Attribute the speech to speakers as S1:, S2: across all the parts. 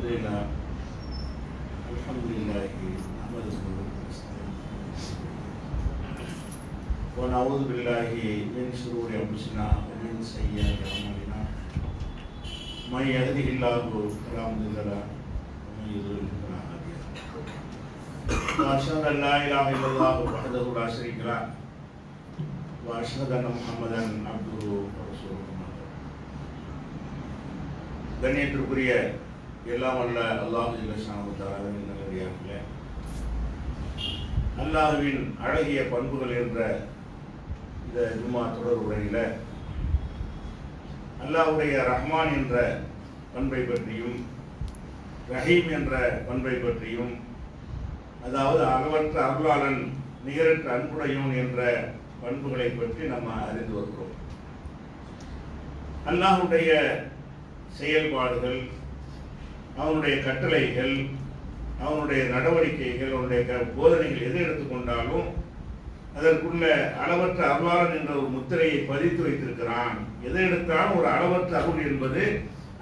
S1: الحمد لله نحمده ونعوذ بالله من شرور انفسنا ومن سيئات اعمالنا من يهده الله فلا مضل له ومن يضلل فلا هادي له واشهد ان لا اله الا الله وحده لا شريك له واشهد ان محمدا عبده ورسوله. கண்ணியத்திற்குரிய எல்லாம் அல்ல அல்லாஹ் ஜல்லஷானஹு தஆலாவின் நல்லடியார்களே, அல்லாஹ்வின் அழகிய பண்புகள் என்ற இந்த ஜும்மா தொடர் உரையில அல்லாஹ்வுடைய ரஹ்மான் என்ற பண்பை பற்றியும் ரஹீம் என்ற பண்பை பற்றியும், அதாவது அளவற்ற அருளாளன் நிகரற்ற அன்புடையோன் என்ற பண்புகளை பற்றி நம்ம அறிந்து வருகிறோம். அல்லாஹ்வுடைய செயல்பாடுகள், அவனுடைய கட்டளைகள், அவனுடைய நடவடிக்கைகள், அவனுடைய போதனைகள் எதை எடுத்துக்கொண்டாலும் அதற்குள்ள அளவற்ற அருளாளன் என்ற ஒரு முத்திரையை பதித்து வைத்திருக்கிறான். எதை எடுத்தாலும் ஒரு அளவற்ற அருள் என்பது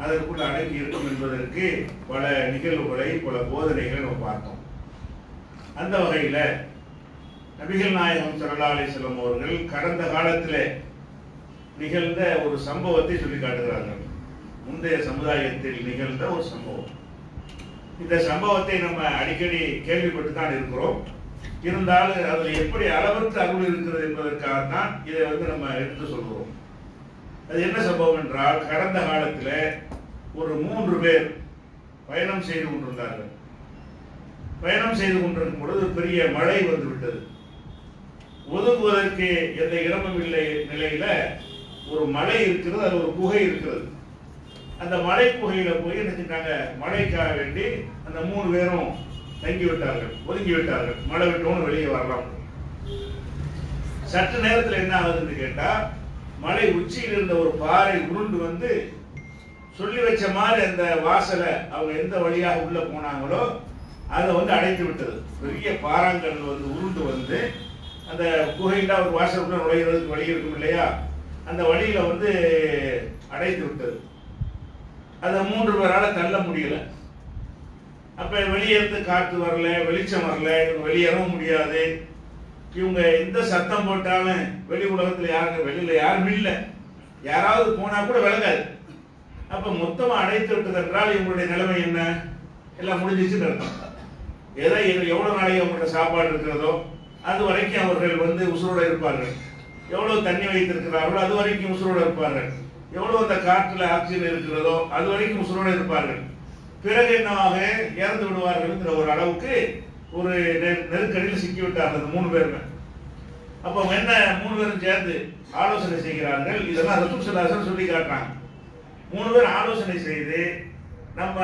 S1: அதற்குள்ள அடங்கி இருக்கும் என்பதற்கு பல நிகழ்வுகளை, பல போதனைகளை நம்ம பார்த்தோம். அந்த வகையில் நபிகள் நாயகம் ஸல்லல்லாஹு அலைஹி வஸல்லம் அவர்கள் கடந்த காலத்தில் நிகழ்ந்த ஒரு சம்பவத்தை சொல்லி காட்டுகிறார்கள். முந்தைய சமுதாயத்தில் நிகழ்ந்த ஒரு சம்பவம். இந்த சம்பவத்தை நம்ம அடிக்கடி கேள்விப்பட்டு தான் இருக்கிறோம். இருந்தாலும் அதில் எப்படி அளவற்ற அருள் இருக்கிறது என்பதற்காகத்தான் இதை நம்ம எடுத்து சொல்கிறோம். அது என்ன சம்பவம் என்றால், கடந்த காலத்தில் ஒரு 3 பேர் பயணம் செய்து கொண்டிருந்தார்கள். பயணம் செய்து கொண்டிருக்கும் பொழுது பெரிய மழை வந்து விட்டது. ஒதுங்குவதற்கு எந்த இடமும் இல்லை நிலையில ஒரு மலை இருக்கிறது, அது ஒரு குகை இருக்கிறது. அந்த மலை குகையில போய் என்ன செஞ்சாங்க, மழைக்காக வேண்டி அந்த 3 பேரும் தங்கி விட்டார்கள், ஒதுங்கி விட்டார்கள். மழை விட்டோன்னு வெளியே வரலாம். சற்று நேரத்தில் என்ன ஆகுதுன்னு கேட்டா, மலை உச்சியில் இருந்த ஒரு பாறை உருண்டு வந்து சொல்லி வச்ச மாதிரி அந்த வாசலை அவங்க எந்த வழியாக உள்ள போனாங்களோ அதை அடைத்து விட்டது. பெரிய பாறாங்கல் உருண்டு வந்து அந்த குகையில ஒரு வாசலுக்குள்ள நுழைகிறதுக்கு வழி இருக்கும் இல்லையா, அந்த வழியில அடைத்து விட்டது. அதை 3 பேரால் தள்ள முடியல. அப்ப வெளியேறது காற்று வரல, வெளிச்சம் வரல, இவங்க வெளியேறவும் முடியாது. இவங்க எந்த சத்தம் போட்டாலும் வெளி உலகத்துல யாருங்க, வெளியில யாரும் இல்லை, யாராவது போனா கூட விளங்காது. அப்ப மொத்தமா அடைத்து விட்டது என்றால் இவங்களுடைய நிலைமை என்ன, எல்லாம் முடிஞ்சிச்சுன்னு அர்த்தம். ஏதோ எவ்வளவு நாளைக்கு அவங்களோட சாப்பாடு இருக்கிறதோ அது வரைக்கும் அவர்கள் உசுரோட இருப்பார்கள். எவ்வளவு தண்ணி வைத்திருக்கிறார்களோ அது வரைக்கும் உசுரோட இருப்பார்கள். எவ்வளவு அந்த காற்றுல ஆக்சிஜன் இருக்கிறதோ அது வரைக்கும் உசுரோட இருப்பார்கள். பிறகு என்னவாக இறந்து விடுவார்கள் ஒரு அளவுக்கு ஒரு நெருக்கடியில் சிக்கிவிட்டார்கள் 3 பேருமே. அப்ப என்ன 3 பேரும் சேர்ந்து ஆலோசனை செய்கிறார்கள். இதெல்லாம் ரசூல் ஸல்லல்லாஹு அலைஹி வஸல்லம் சொல்லி காட்டுறாங்க. 3 பேர் ஆலோசனை செய்து, நம்ம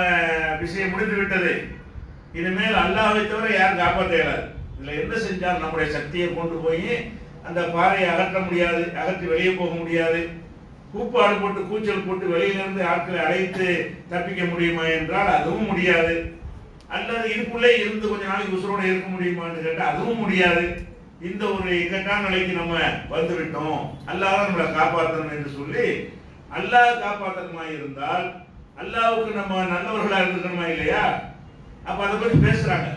S1: விஷயம் முடிந்து விட்டது, இனிமேல் அல்லாஹ்வை தவிர யாரும் காப்பாற்ற இயலாது. இதுல என்ன செஞ்சால் நம்முடைய சக்தியை கொண்டு போய் அந்த பாறையை அகற்ற முடியாது, அகற்றி வெளியே போக முடியாது. கூப்பாடு போட்டு கூச்சல் போட்டு வெளியிலிருந்து ஆட்களை அழைத்து தப்பிக்க முடியுமா என்றால் அதுவும் முடியாது. அல்லது இதுக்குள்ளே இருந்து கொஞ்ச நாளைக்கு உசுரோட இருக்க முடியுமான்னு கேட்டால் அதுவும் முடியாது. இந்த ஒரு இக்கட்டான நிலைக்கு நம்ம வந்துவிட்டோம், அல்லாஹ் நம்மளை காப்பாற்றணும் என்று சொல்லி, அல்லாஹ் காப்பாற்றணுமா இருந்தால் அல்லாஹ்வுக்கு நம்ம நல்லவர்களா இருக்கணுமா இல்லையா? அப்ப அதை பற்றி பேசுறாங்க.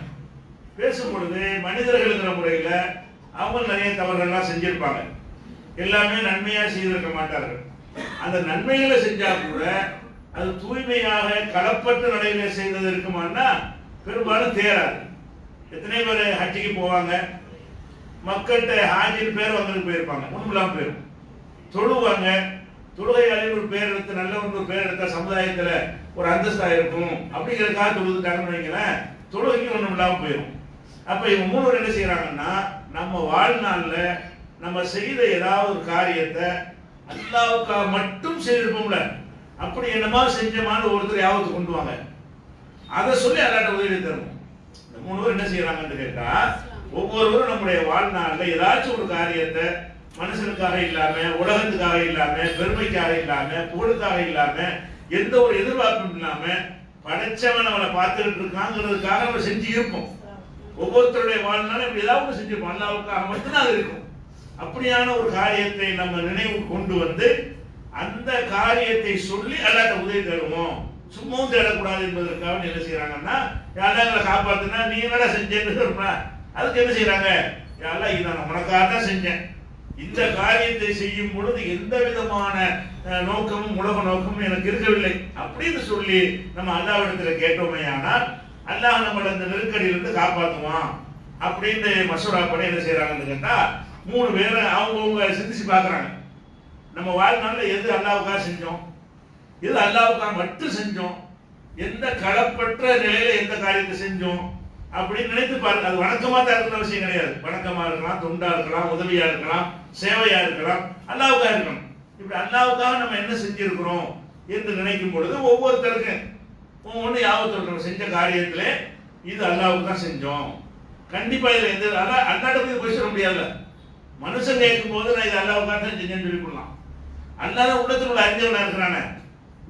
S1: பேசும் பொழுது மனிதர்களுங்கிற முறையில அவங்க நிறைய தவறுகள்லாம் செஞ்சிருப்பாங்க. எல்லாமே நன்மையா செய்திருக்க மாட்டார்கள். அந்த நன்மைகளை செஞ்சா கூட அது தூய்மையாக களப்பற்ற நடையில செய்தது இருக்குமான்னா பெரும்பாலும் தேராது. எத்தனை பேர் ஹஜ்ஜிக்கு போவாங்க, மக்கள்கிட்ட ஹாஜின் பேர் வந்து போயிருப்பாங்க, ஒண்ணுலாம் போயிரும். தொழுவாங்க, தொழுகையாளர் ஒரு பேர் எடுத்து நல்ல ஒரு பேர் எடுத்தா சமுதாயத்துல ஒரு அந்தஸ்தா இருக்கும் அப்படிங்கிறதுக்காக தொழுதுட்டாங்கன்னு வைங்களேன், தொழுகைக்கு ஒண்ணும் இல்லாம போயிடும். அப்ப இவங்க 3 பேர் என்ன செய்யறாங்கன்னா, நம்ம வாழ்நாள்ல நம்ம செய்த ஏதாவது ஒரு காரியத்தை அல்லாஹ்வுக்காக மட்டும் செய்திருப்போம்ல, அப்படி என்னமா செஞ்சமான்னு ஒருத்தர் யாவது கொண்டு வாங்க, அதை சொல்லி அல்லாஹ்ட்ட உதவி தரணும். இந்த 3 பேர் என்ன செய்யறாங்கன்னு கேட்டா, ஒவ்வொருவரும் நம்முடைய வாழ்நாள்ல ஏதாச்சும் ஒரு காரியத்தை மனுஷனுக்காக இல்லாம, உலகத்துக்காக இல்லாம, பெருமைக்காக இல்லாம, புகழுக்காக இல்லாம, எந்த ஒரு எதிர்பார்ப்பும் இல்லாம படைச்சவன் அவனை பார்த்துக்கிட்டு இருக்காங்கிறதுக்காக நம்ம செஞ்சு இருப்போம். ஒவ்வொருத்தருடைய வாழ்நாளும் இப்படி ஏதாவது செஞ்சிருப்போம், அல்லாஹ்வுக்காக மட்டும்தான் அது இருக்கும். அப்படியான ஒரு காரியத்தை நம்ம நினைவு கொண்டு வந்து அந்த காரியத்தை சொல்லி அல்லாஹ்ட்ட உதவி தருவோம். சும்மாவும் தேடக்கூடாது என்பதற்காக என்ன செய்யறாங்கன்னா, யாரெல்லாம் எங்களை காப்பாத்துனா நீ என்னடா செஞ்சேன்னு சொல்றா, அதுக்கு என்ன செய்யறாங்க, யாரெல்லாம் இது நான் உனக்காக தான் செஞ்சேன், இந்த காரியத்தை செய்யும் பொழுது எந்த விதமான நோக்கமும் உலக நோக்கமும் எனக்கு இருக்கவில்லை அப்படின்னு சொல்லி நம்ம அல்லாஹ்விடத்துல கேட்டோமே, ஆனால் அல்லாஹ் நம்மளை இந்த நெருக்கடியிலிருந்து காப்பாற்றுவான் அப்படின்னு மசூரா பண்ணி என்ன செய்யறாங்கன்னு கேட்டா, 3 பேரை அவங்கவுங்க சிந்திச்சு பார்க்குறாங்க. நம்ம வாழ்நாள்ல எது அல்லாஹ்வுக்காக செஞ்சோம், எது அல்லாஹ்வுக்காக மட்டும் செஞ்சோம், எந்த களப்பற்ற நிலையில எந்த காரியத்தை செஞ்சோம் அப்படின்னு நினைத்து பாருங்க. அது வணக்கமா தான் இருக்கிற விஷயம் கிடையாது. வணக்கமா இருக்கலாம், தொண்டா இருக்கலாம், உதவியா இருக்கலாம், சேவையா இருக்கலாம், அல்லாஹ்வுக்காக இருக்கணும். இப்படி அல்லாஹ்வுக்காக நம்ம என்ன செஞ்சிருக்கிறோம் என்று நினைக்கும் பொழுது ஒவ்வொருத்தருக்கும் ஒவ்வொன்று யாவத்தோடு செஞ்ச காரியத்துல இது அல்லாஹ்வுக்கு தான் செஞ்சோம். கண்டிப்பா இதுல எந்த அல்லாட்ட போய் சொல்ல முடியாது. மனுஷன் கேட்கும் போது நான் இது அல்லாஹ்வுக்காக தான் செஞ்சேன்னு சொல்லி கொள்ளலாம். அல்லாஹ் உள்ளத்தில் உள்ள அறிஞர்களா இருக்கிறானே,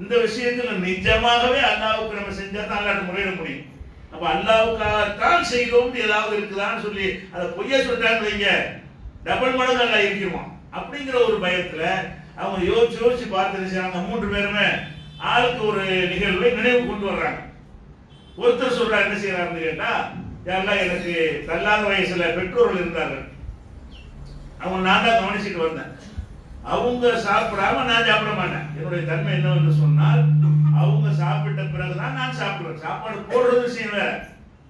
S1: இந்த விஷயத்துல நிஜமாகவே அல்லாஹ்வுக்கு நம்ம செஞ்சா தான் அல்லாஹ்ட்ட முறையிட முடியும். அப்ப அல்லாஹ்வுக்காகத்தான் செய்தோம் ஏதாவது இருக்குதான்னு சொல்லி அதை பொய்யா சொல்லிட்டான்னு வைங்க, டபுள் மடங்கு அல்லாஹ் இருக்கிறோம் அப்படிங்கிற ஒரு பயத்துல அவங்க யோசிச்சு பார்த்து அந்த 3 பேருமே ஆளுக்கு ஒரு நிகழ்வை நினைவு கொண்டு வர்றாங்க. ஒருத்தர் சொல்றாரு, என்ன செய்யறாருன்னு கேட்டா, யாரெல்லாம் எனக்கு தள்ளாத வயசுல பெற்றோர்கள் இருந்தார்கள், அவங்க நான் தான் கவனிச்சுட்டு வந்தேன், அவங்க சாப்பிடாம நான் சாப்பிட மாட்டேன். என்னுடைய தன்மை என்னவென்று சொன்னால், அவங்க சாப்பிட்ட பிறகுதான் நான் சாப்பிடுவேன். சாப்பாடு போடுறது விஷயம் வேற,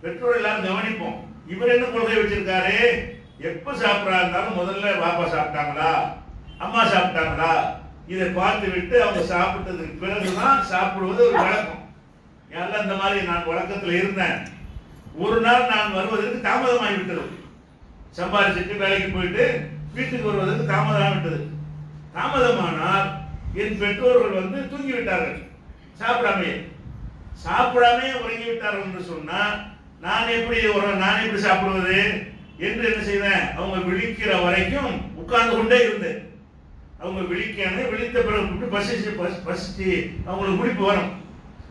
S1: பெற்றோர் எல்லாரும் கவனிப்போம். இவர் என்ன கொள்கை வச்சிருக்காரு, எப்ப சாப்பிடா இருந்தாலும் முதல்ல பாப்பா சாப்பிட்டாங்களா அம்மா சாப்பிட்டாங்களா இதை பார்த்து விட்டு அவங்க சாப்பிட்டதுக்கு பிறகுதான் சாப்பிடுவது ஒரு வழக்கம். யாரெல்லாம் இந்த மாதிரி நான் வழக்கத்தில் இருந்தேன். ஒரு நாள் நான் வருவதற்கு தாமதமாகி விட்டது, சம்பாதிச்சுட்டு வேலைக்கு போயிட்டு வீட்டுக்கு வருவதற்கு தாமதமாகிவிட்டது. தாமதமானால் என் பெற்றோர்கள் வந்து தூங்கி விட்டார்கள், சாப்பிடாமே உறங்கி விட்டார்கள் என்று சொன்னா நான் எப்படி சாப்பிடுவது என்று என்ன செய்தேன், அவங்க விழிக்கிற வரைக்கும் உட்கார்ந்து கொண்டே இருந்தேன். அவங்க விழித்த பிறகு பசிச்சு அவங்களுக்கு முடிப்பு வரும்.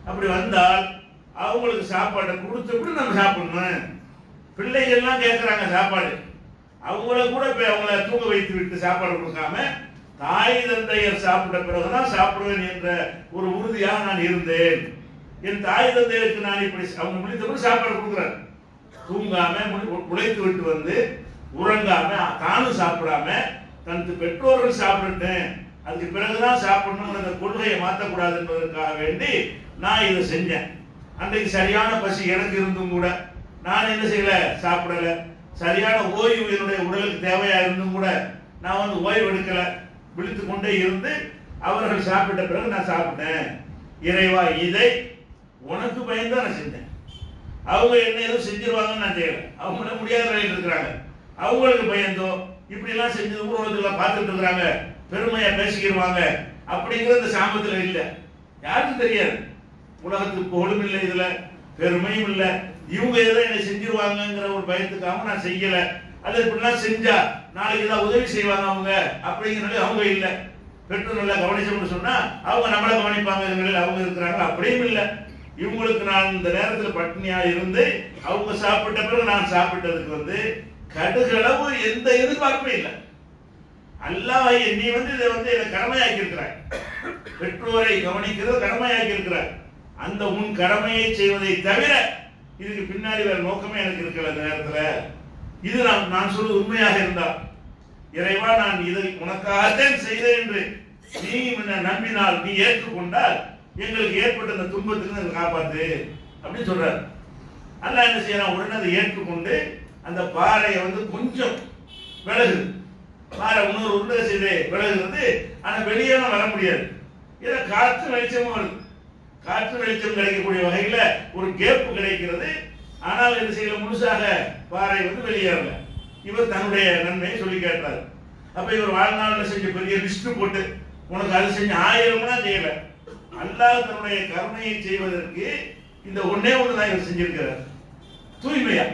S1: அப்படி வந்தால் அவங்களுக்கு சாப்பாட்டை கொடுத்துட்டு நம்ம சாப்பிடணும். பிள்ளைகள்லாம் கேட்கறாங்க சாப்பாடு, அவங்கள கூட அவங்கள தூங்க வைத்து விட்டு சாப்பாடு கொடுக்காம தாய் தந்தையர் சாப்பிட்ட பிறகுதான் சாப்பிடுவேன் என்ற ஒரு உறுதியாக நான் இருந்தேன். என் தாய் தந்தையருக்கு நான் இப்படி அவங்க முடித்த பிறகு சாப்பாடு கொடுக்குறேன், தூங்காம உழைத்து விட்டு வந்து உறங்காம தானும் சாப்பிடாம தனது பெற்றோர்கள் சாப்பிட்டுட்டேன், அதுக்கு பிறகுதான் சாப்பிடணும் அந்த கொள்கையை மாற்றக்கூடாது என்பதற்காக வேண்டி நான் இதை செஞ்சேன். அன்றைக்கு சரியான பசி எனக்கு இருந்தும் கூட நான் என்ன செய்யல, சாப்பிடல. சரியான ஓய்வு என்னுடைய உடலுக்கு தேவையா இருந்தும் கூட நான் வந்து ஓய்வு எடுக்கல, விழித்து கொண்டே இருந்து அவர்கள் சாப்பிட்ட பிறகு நான் சாப்பிட்டேன். இறைவா, இதை உனக்கு பயந்து நான் செஞ்சேன். அவங்க என்ன ஏதோ செஞ்சிருவாங்கன்னு நான் செய்யல, அவங்கள முடியாத நிலையில் இருக்கிறாங்க, அவங்களுக்கு பயந்தோ இப்படி எல்லாம் செஞ்சு ஊர்வலத்துல பார்த்துட்டு இருக்கிறாங்க, பெருமையா பேசிக்கிடுவாங்க அப்படிங்கிற இந்த சாமத்துல இல்லை. யாருக்கும் தெரியாது, உலகத்துக்கு புகழும் இல்லை, இதுல பெருமையும் இல்லை. இவங்க ஏதோ என்ன செஞ்சிருவாங்கிற ஒரு பயத்துக்காக நான் செய்யல. அல்லது இப்படிலாம் செஞ்சா நாளைக்கு ஏதாவது உதவி செய்வாங்க அவங்க அப்படிங்கிறனால அவங்க இல்லை. பெற்றோர் நல்லா கவனிச்சோம்னு சொன்னா அவங்க நம்மளை கவனிப்பாங்க அவங்க இருக்கிறாங்க, அப்படியும் இல்லை. இவங்களுக்கு நான் இந்த நேரத்தில் பட்டினியா இருந்து அவங்க சாப்பிட்ட பிறகு நான் சாப்பிட்டதுக்கு வந்து கடுகளவு எந்த எதிர்பார்ப்பும் இல்லை. அல்லாஹ் நீ வந்து இதை வந்து எனக்கு கடமையாக்கி இருக்கிறாய், பெற்றோரை கவனிக்கிறது கடமையாக்கி இருக்கிறாய். அந்த உன் கடமையை செய்வதை தவிர இதுக்கு பின்னாடி வேற நோக்கமே எனக்கு இருக்கல. இந்த நேரத்தில் இது நான் சொல்வது உண்மையாக இருந்தால், இறைவா நான் இதை உனக்காகத்தான் செய்தேன் என்று நீ நம்பினால், நீ ஏற்றுக்கொண்டால் எங்களுக்கு ஏற்பட்ட அந்த துன்பத்துக்கு காப்பாத்து அப்படின்னு சொல்றாரு. அல்லாஹ் என்ன செய்யறான், உடனே அதை ஏற்றுக்கொண்டு அந்த பாறையை வந்து கொஞ்சம் விலகுது. பாறை இன்னொரு உருண்டை செய்து விலகுறது, ஆனா வெளியே வர முடியாது. இதை காற்று வெளிச்சமும் வருது, காற்று வெளிச்சம் கிடைக்கக்கூடிய வகையில ஒரு கேப் கிடைக்கிறது. ஆனால் என்ன செய்யல, முழுசாக பாறை வந்து வெளியேறல. இவர் தன்னுடைய நன்மையை சொல்லி கேட்டார். அப்ப இவர் வாழ்நாளில் செஞ்ச பெரிய லிஸ்ட் போட்டு உனக்கு அது செஞ்ச 1000 செய்யல. அல்லாஹ் தன்னுடைய கருணையை செய்வதற்கு இந்த ஒன்னே ஒண்ணுதான் இவர் செஞ்சிருக்கிறார். தூய்மையா,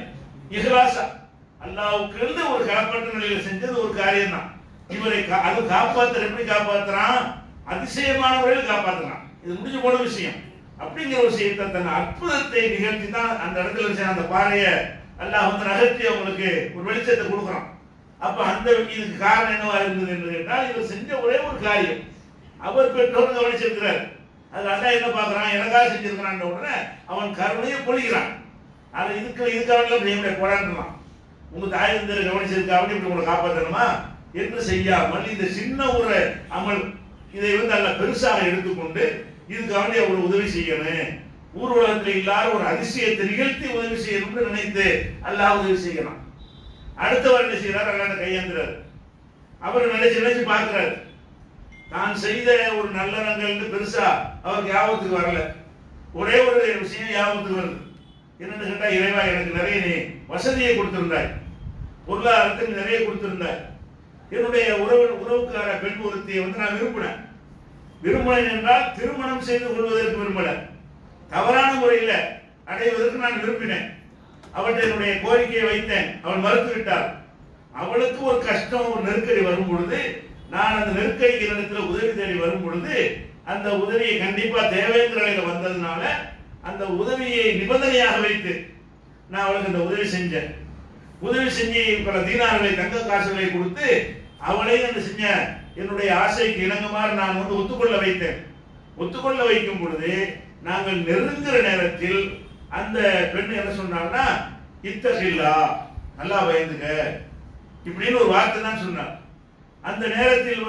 S1: இஹ்லாஸா, அல்லாஹ்வுக்கு ஒரு களப்பற்ற நிலையில செஞ்சது ஒரு காரியம் தான். இவரை அது காப்பாத்துற எப்படி காப்பாத்துறான், அதிசயமான முறையில் காப்பாத்துறான். இது முடிஞ்சு போன விஷயம். அப்படிங்கிற ஒரு விஷயத்தை தன் அற்புதத்தை நிகழ்த்தி தான் அந்த இடத்துல அந்த பாறையை அல்லாஹ் வந்து நகர்த்தி அவங்களுக்கு ஒரு வெளிச்சத்தை கொடுக்குறான். அப்ப அந்த இதுக்கு காரணம் என்னவா இருந்தது என்று கேட்டால், இவர் செஞ்ச ஒரே ஒரு காரியம், அவர் பெற்றோர் கவனிச்சிருக்கிறார். அது அல்லாஹ் என்ன பார்க்குறான், எனக்காக செஞ்சிருக்கிறான் உடனே அவன் கருணையை பொழிகிறான். அதை இதுக்காக செய்ய போராடலாம். உங்க தாய் தந்தை கவனிச்சிருக்கா அப்படி இப்படி உங்களை காப்பாற்றணுமா என்று செய்யாமல் இந்த சின்ன ஒரு அமல் இதை அல்ல பெருசாக எடுத்துக்கொண்டு இதுக்காக ஒரு உதவி செய்யணும், ஊர் உலகத்தில் இல்லாத ஒரு அதிசயத்தை நிகழ்த்தி உதவி செய்யணும்னு நினைத்து அல்லாஹ் உதவி செய்யலாம். அடுத்தவர் என்ன செய்யறாரு, அல்லாஹ் கையேந்துறாரு. அவர் நினைச்சு பார்க்கிறாரு. தான் செய்த ஒரு நல்லறங்கள் பெருசா அவருக்கு ஞாபகத்துக்கு வரல. ஒரே ஒரு விஷயம் ஞாபகத்துக்கு வருது. என்னன்னு கேட்டா, இறைவா எனக்கு நிறைய நீ வசதியை கொடுத்திருந்தாய், பொருளாதாரத்துக்கு நிறைய கொடுத்திருந்தாய். என்னுடைய உறவுக்கார பெண் ஒருத்தியை நான் விரும்பினேன் என்றால் திருமணம் செய்து கொள்வதற்கு விரும்பல, தவறான முறையில் அடைவதற்கு நான் விரும்பினேன். அவற்றை என்னுடைய கோரிக்கையை வைத்தேன், அவள் மறுத்துவிட்டாள். அவளுக்கு ஒரு கஷ்டம், ஒரு நெருக்கடி வரும் பொழுது, நான் அந்த நெருக்கடிக்கு இடத்துல உதவி தேடி வரும் பொழுது, அந்த உதவியை கண்டிப்பா தேவைங்கிற நிலையில வந்ததுனால அந்த உதவியை நிபந்தனையாக வைத்து நான் அவளுக்கு அந்த உதவி செஞ்சேன். உதவி செஞ்சு பல தீனார்களை, தங்க காசுகளை கொடுத்து அவளை என்ன செஞ்ச, என்னுடைய ஆசைக்கு இணங்குமாறு நான் ஒத்துக்கொள்ள வைத்தேன். ஒத்துக்கொள்ள வைக்கும் பொழுது நாங்கள் நெருங்குற நேரத்தில் அந்த பெண் என்ன சொன்னான்னா, இத்தகில்லா, நல்லா பயந்துக்க இப்படின்னு ஒரு வார்த்தை தான் சொன்னார். அந்த நேரத்தில்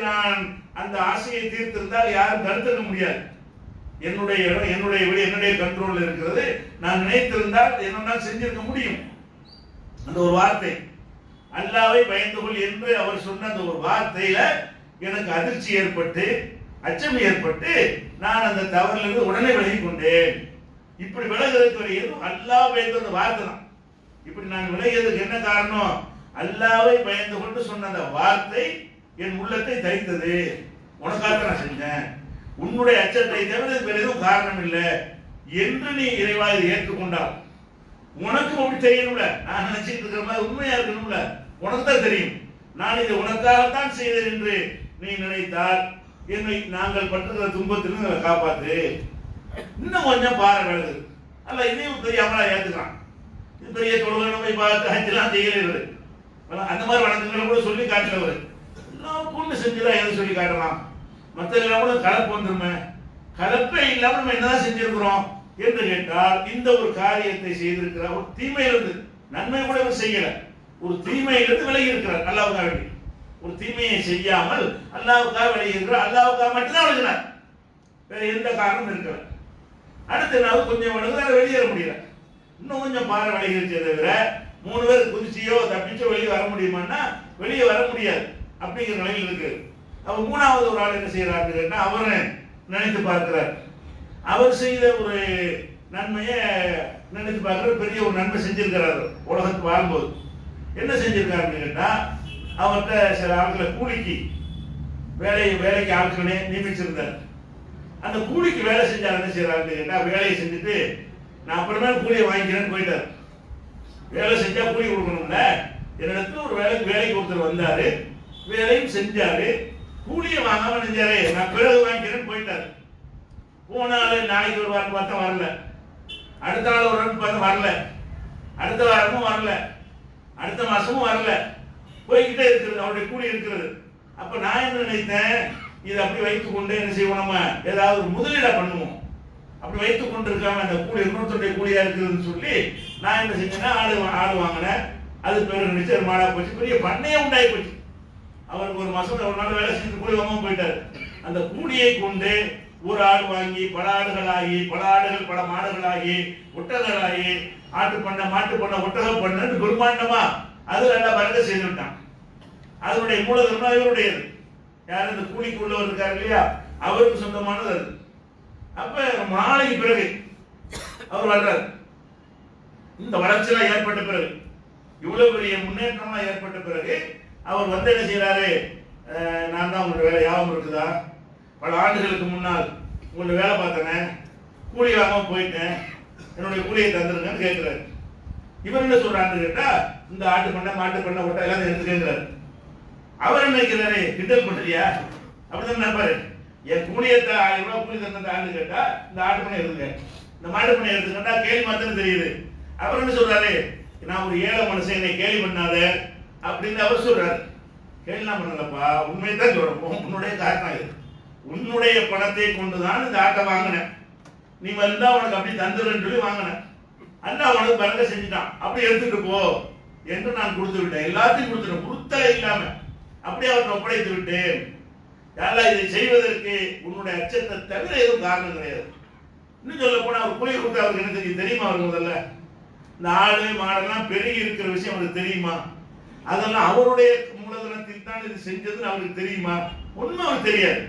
S1: நான் அந்த ஆசையை தீர்த்திருந்தால் யாரும் தடுத்துக்க முடியாது. என்னுடைய கண்ட்ரோல் இருக்கிறது. நான் நினைத்திருந்தால் என்னென்ன செஞ்சிருக்க முடியும். அந்த ஒரு வார்த்தை, அல்லாஹ்வை பயந்து கொள் என்று அவர் சொன்ன அந்த ஒரு வார்த்தையில எனக்கு அதிர்ச்சி ஏற்பட்டு, அச்சம் ஏற்பட்டு, நான் அந்த தவறிலிருந்து உடனே விலகி கொண்டேன். இப்படி விலகிறதுக்கு எதுவும் அல்லாஹ் பயந்து அந்த வார்த்தை தான். இப்படி நான் விலகியதுக்கு என்ன காரணம், அல்லாஹ்வை பயந்து கொண்டு சொன்ன அந்த வார்த்தை என் உள்ளத்தை தைத்தது. உனக்காக நான் செஞ்சேன், உன்னுடைய அச்சத்தை தவிர வேறு எதுவும் காரணம் இல்லை என்று நீ இறைவா இதை ஏற்றுக்கொண்டால், உனக்கும் அப்படி தெரியணும்ல, நான் நினைச்சிட்டு இருக்கிற மாதிரி உண்மையா இருக்கணும்ல, உனக்கு தான் தெரியும் நான் இதை உனக்காகத்தான் செய்தேன் என்று நீ நினைத்தால் என்னை நாங்கள் பட்டுகிற துன்பத்திலிருந்து காப்பாத்து. இன்னும் கொஞ்சம் பாறை விலகுது. அல்ல இதையும் பெரிய அமலா ஏற்றுக்கிறான். இது பெரிய தொழுகை போய் பார்த்து ஹஜ்ஜெல்லாம் செய்யல. அந்த மாதிரி வணக்கங்களை கூட சொல்லி காட்டுறவர் எல்லாம் பொண்ணு செஞ்சுதான் எதை சொல்லி காட்டலாம். மற்ற எல்லாம் கூட கலப்பு வந்துருமே, கலப்பே இல்லாமல் நம்ம என்னதான் செஞ்சிருக்கிறோம் என்று கேட்டால், இந்த ஒரு காரியத்தை செய்திருக்கிற ஒரு தீமையிலிருந்து, நன்மை கூட இவர் செய்யல, ஒரு தீமையிலிருந்து விலகி இருக்கிறார். அல்லாஹ்வுக்காக வேண்டி ஒரு தீமையை செய்யாமல் அல்லாஹ்வுக்காக விலகி இருக்கிறார். அல்லாஹ்வுக்காக மட்டும்தான் விலகினார், வேற எந்த காரணமும் இருக்கல. அடுத்த நாள் கொஞ்சம் விலகுதான் வெளியேற முடியல. இன்னும் கொஞ்சம் பாறை விலகிருச்சே தவிர 3 பேர் குதிச்சியோ தப்பிச்சோ வெளியே வர முடியுமான்னா வெளியே வர முடியாது. அப்படிங்கிற நிலையில் இருக்கு. அப்ப 3வது ஒரு ஆள் என்ன செய்யறாரு கேட்டா, அவரை நினைத்து பார்க்கிறார். அவர் செய்த ஒரு நன்மையை நினைத்து பார்க்கிற பெரிய ஒரு நன்மை செஞ்சிருக்கிறார். உலகத்துக்கு வாழும்போது என்ன செஞ்சிருக்காருன்னு கேட்டா, அவர்கிட்ட சில ஆட்களை கூலிக்கு வேலைக்கு ஆட்களே நியமிச்சிருந்தார். அந்த கூலிக்கு வேலை செஞ்சார். என்ன செய்யறாருன்னு கேட்டா, வேலையை செஞ்சுட்டு நான் அப்புறமே கூலியை வாங்கிக்கிறேன்னு போயிட்டார். வேலை செஞ்சா கூலி கொடுக்கணும்ல, என்னிடத்துல ஒரு வேலைக்கு ஒருத்தர் வந்தாரு, வேலையும் செஞ்சாரு, கூலியை வாங்காம நினைஞ்சாரு, நான் பிறகு வாங்கிக்கிறேன்னு போயிட்டாரு. போனாலும் நாளைக்கு ஒரு வாரம் பார்த்தா வரல, அடுத்த நாள் ஒரு வாரம் பார்த்தா வரல, அடுத்த வாரமும் வரல, அடுத்த மாசமும் வரல, போய்கிட்டே இருக்கிறது, அவருடைய கூலி இருக்கிறது. அப்ப நான் என்ன நினைத்தேன், இதை அப்படி வைத்துக் கொண்டு என்ன செய்வோம், நம்ம ஏதாவது ஒரு முதலீடா பண்ணுவோம். அப்படி வைத்துக் கொண்டு இருக்காம அந்த கூலி இன்னொருத்தருடைய கூலியா இருக்குதுன்னு சொல்லி நான் என்ன செஞ்சேன்னா, ஆடு வாங்கினேன். அது பேரு நினைச்சு மாடா போச்சு, பெரிய பண்ணையே உண்டாகி போச்சு. அவருக்கு ஒரு மாசம் ஒரு நாள் வேலை செஞ்சு கூலி வாங்காம போயிட்டாரு. அந்த கூலியை கொண்டு ஒரு ஆடு வாங்கி பல ஆடுகளாகி, பல ஆடுகள் பல மாடுகளாகி, ஒட்டகங்களாகி, ஆட்டு பண்ண மாட்டு பண்ண ஒட்டக பண்ணு பிரம்மாண்டமா அது நல்லா பறக்க செய்து விட்டான். அதனுடைய மூலதனம் இவருடையது. யார் இந்த கூலிக்கு உள்ளவர் இருக்காரு இல்லையா, அவருக்கு சொந்தமானது அது. அப்ப நாளைக்கு பிறகு அவர் வர்றாரு. இந்த வளர்ச்சியெல்லாம் ஏற்பட்ட பிறகு, இவ்வளவு பெரிய முன்னேற்றம்லாம் ஏற்பட்ட பிறகு அவர் வந்து என்ன செய்யறாரு, நான் தான் உங்களுடைய வேலை ஞாபகம் இருக்குதா, பல ஆண்டுகளுக்கு முன்னால் உங்களுடைய வேலை பார்த்தேனே, கூலி வாங்காம போயிட்டேன், என்னுடைய கூலியை தந்துருங்கன்னு கேட்கிறாரு. இவர் என்ன சொல்றாருன்னு கேட்டா, இந்த ஆட்டு பண்ண மாட்டு பண்ண ஒட்ட எல்லாம் எடுத்துக்கிறாரு. அவர் என்ன நினைக்கிறாரு, கிண்டல் பண்றியா அப்படிதான் நினைப்பாரு. என் கூலியத்தை 1000 ரூபாய் கூலி தந்த ஆண்டு கேட்டா, இந்த ஆட்டு பண்ணை எடுத்துங்க, இந்த மாட்டு பண்ணை எடுத்துக்கிட்டா கேள்வி மாத்திரம் தெரியுது. அவர் என்ன சொல்றாரு, நான் ஒரு ஏழை மனுஷன், என்னை கேள்வி பண்ணாத அப்படின்னு அவர் சொல்றாரு. கேள்விலாம் பண்ணலப்பா, உண்மையை தான் சொல்றோம், உன்னுடைய காரணம் இது, உண்மை உன்னுடைய பணத்தை கொண்டுதான் இந்த ஆட்டை வாங்கினேன், நீ வந்தா உனக்கு அப்படி தந்துருன்னு சொல்லி வாங்கினேன், அல்லாஹ் உனக்கு பறக்க செஞ்சுட்டான், அப்படி எடுத்துட்டு போ என்று நான் கொடுத்து விட்டேன். எல்லாத்தையும் கொடுத்துட்டேன், குருத்தலை இல்லாம அப்படியே அவர்கிட்ட ஒப்படைத்து விட்டேன். யாரெல்லாம் இதை செய்வதற்கு உன்னுடைய அச்சத்தை தவிர எதுவும் காரணம் கிடையாது. இன்னும் சொல்ல போனா அவர் புளிய கொடுத்து அவருக்கு என்ன தெரியும் தெரியுமா? அவருக்கு முதல்ல இந்த ஆடு மாடெல்லாம் பெருகி இருக்கிற விஷயம் அவருக்கு தெரியுமா? அதெல்லாம் அவருடைய மூலதனத்தில் தான் இது செஞ்சதுன்னு அவருக்கு தெரியுமா? ஒண்ணும் அவருக்கு தெரியாது.